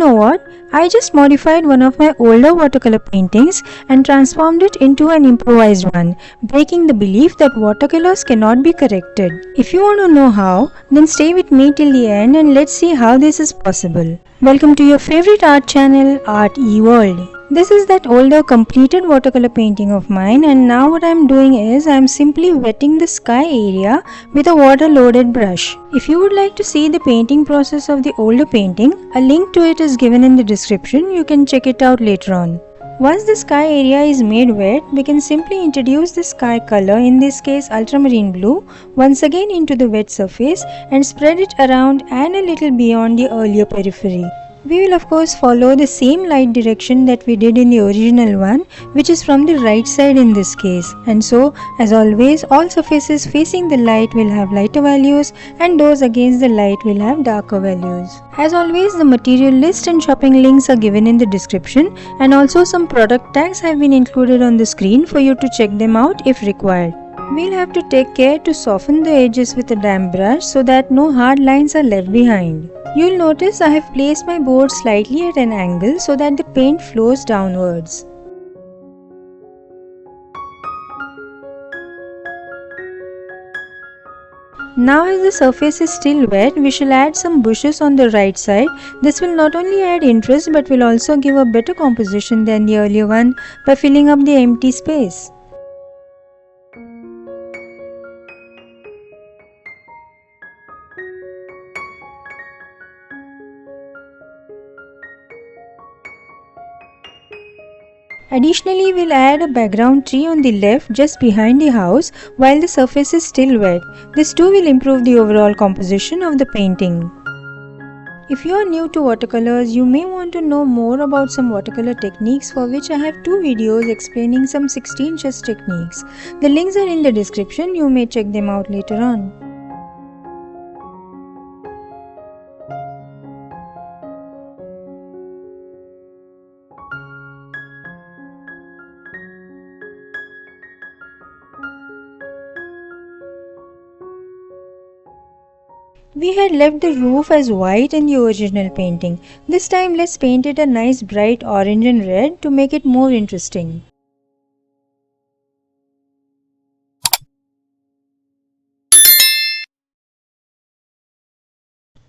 know what? I just modified one of my older watercolor paintings and transformed it into an improvised one, breaking the belief that watercolors cannot be corrected. If you want to know how, then stay with me till the end and let's see how this is possible. Welcome to your favorite art channel, ArtEWorld. This is that older completed watercolor painting of mine, and now what I am doing is I am simply wetting the sky area with a water loaded brush. If you would like to see the painting process of the older painting, a link to it is given in the description. You can check it out later on. Once the sky area is made wet, we can simply introduce the sky color, in this case ultramarine blue, once again into the wet surface and spread it around and a little beyond the earlier periphery. We will of course follow the same light direction that we did in the original one, which is from the right side in this case. And so, as always, all surfaces facing the light will have lighter values and those against the light will have darker values. As always, the material list and shopping links are given in the description, and also some product tags have been included on the screen for you to check them out if required. We'll have to take care to soften the edges with a damp brush so that no hard lines are left behind. You'll notice I have placed my board slightly at an angle so that the paint flows downwards. Now as the surface is still wet, we shall add some bushes on the right side. This will not only add interest but will also give a better composition than the earlier one by filling up the empty space. Additionally, we'll add a background tree on the left just behind the house while the surface is still wet. This too will improve the overall composition of the painting. If you are new to watercolors, you may want to know more about some watercolor techniques, for which I have 2 videos explaining some 16 chess techniques. The links are in the description, you may check them out later on. We had left the roof as white in the original painting. This time let's paint it a nice bright orange and red to make it more interesting.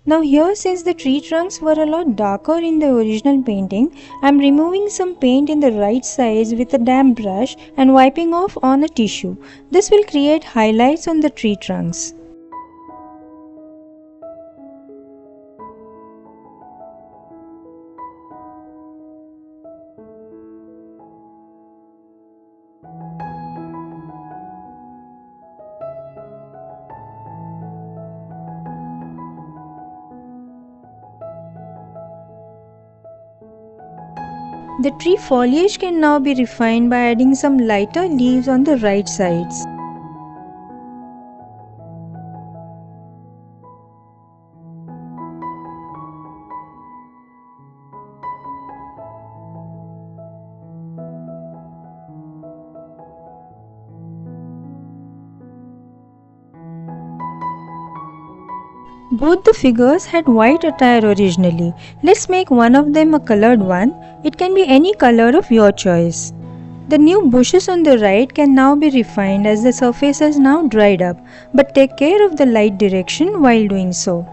Now here, since the tree trunks were a lot darker in the original painting, I am removing some paint in the right sides with a damp brush and wiping off on a tissue. This will create highlights on the tree trunks. The tree foliage can now be refined by adding some lighter leaves on the right sides. Both the figures had white attire originally. Let's make one of them a colored one. It can be any color of your choice. The new bushes on the right can now be refined as the surface has now dried up, but take care of the light direction while doing so.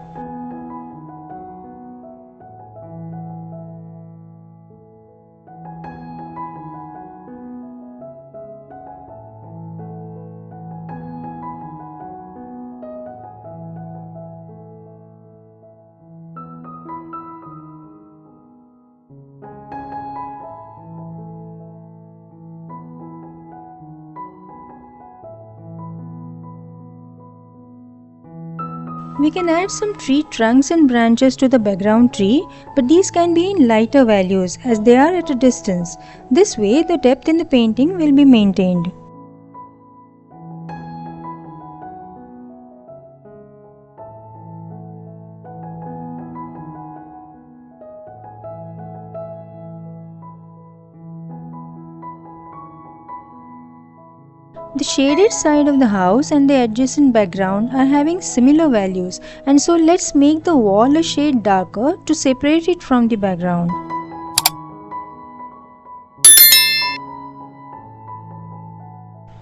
We can add some tree trunks and branches to the background tree, but these can be in lighter values as they are at a distance. This way the depth in the painting will be maintained. The shaded side of the house and the adjacent background are having similar values, and so let's make the wall a shade darker to separate it from the background.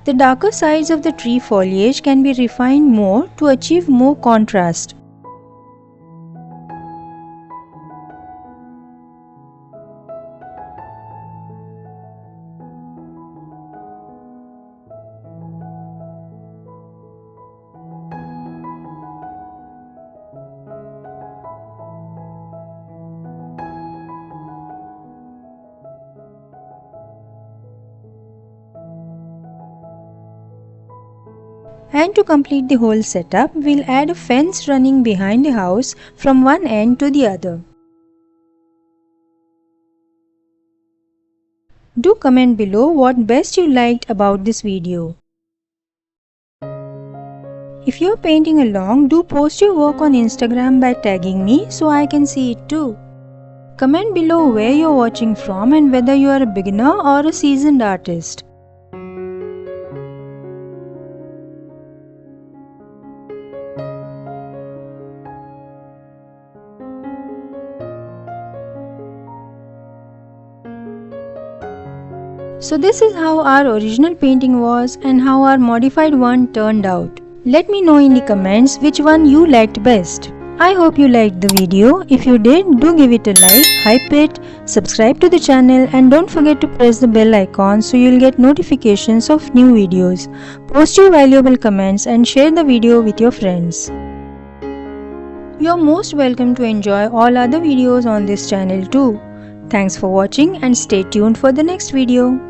The darker sides of the tree foliage can be refined more to achieve more contrast. And to complete the whole setup, we'll add a fence running behind the house from one end to the other. Do comment below what best you liked about this video. If you're painting along, do post your work on Instagram by tagging me so I can see it too. Comment below where you're watching from and whether you are a beginner or a seasoned artist. So this is how our original painting was and how our modified one turned out. Let me know in the comments which one you liked best. I hope you liked the video. If you did, do give it a like, hype it, subscribe to the channel, and don't forget to press the bell icon so you'll get notifications of new videos. Post your valuable comments and share the video with your friends. You're most welcome to enjoy all other videos on this channel too. Thanks for watching and stay tuned for the next video.